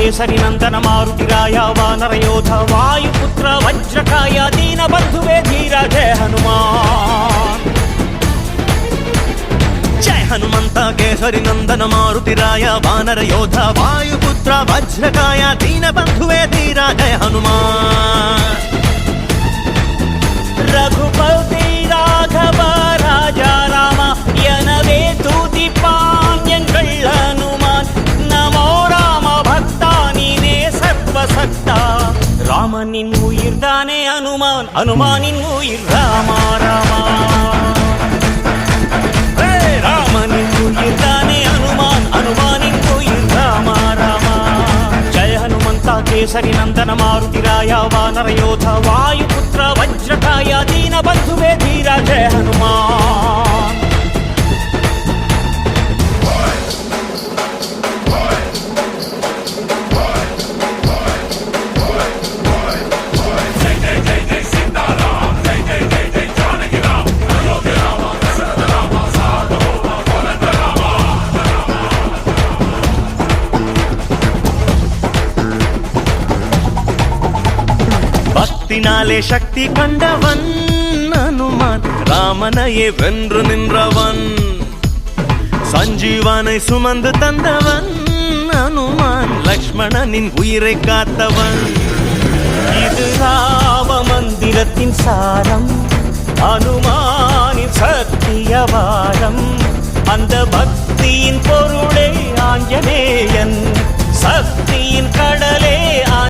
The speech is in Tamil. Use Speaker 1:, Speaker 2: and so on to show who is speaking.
Speaker 1: ಕೇಸರಿ ನಂದನ ಮಾರುತಿರಾಯ ವಾನರಯೋಧ ವಾಯುಪುತ್ರ ವಜ್ರಕಾಯ ದೀನ ಬಂಧುವೇ ಧೀರ ಜಯ ಹನುಮಾನ್. ಜಯ ಹನುಮಂತ ಕೇಸರಿ ನಂದನ ಮಾರುತಿರಾಯ ವಾನರ ಯೋಧ ವಾಯುಪುತ್ರ ವಜ್ರಕಾಯ ದೀನ ಬಂಧುವೇ ಧೀರ ಜಯ ಹನುಮಾನ್. ரகுபதி ராகவ ராஜா ராமா எனவே துதிப்பான் எங்கள் ஹனுமான். நமோ ராம பக்தா நீனே சர்வசக்தா. ராமனின் உயிர் தானே அனுமான், அனுமானின் உயிர் ராமா ராமா. ராமனின் உயிர் தானே அனுமான், அனுமானின் உயிர் ராமா ராமா. ஜய ஹனுமந்தா கேசரி நந்தன மாருதிராய வானர யோಧ வாயுபுத்திர வஜ்ரகாய ದೀನ ಬಂಧುವೇ ಧೀರ ಜಯ ಹನುಮಾನ್. பக்தினாலே சக்தி கண்டவன் அனுமான், ராமனையே வென்று நின்றவன். சஞ்சீவனை சுமந்து தந்தவன் அனுமான், லக்ஷ்மணனின் உயிரை காத்தவன். இது ராம மந்திரத்தின் சாரம், அனுமானின் சத்தியவாரம். அந்த பக்தியின் பொருளே ஆஞ்சநேயன், சக்தியின் கடலே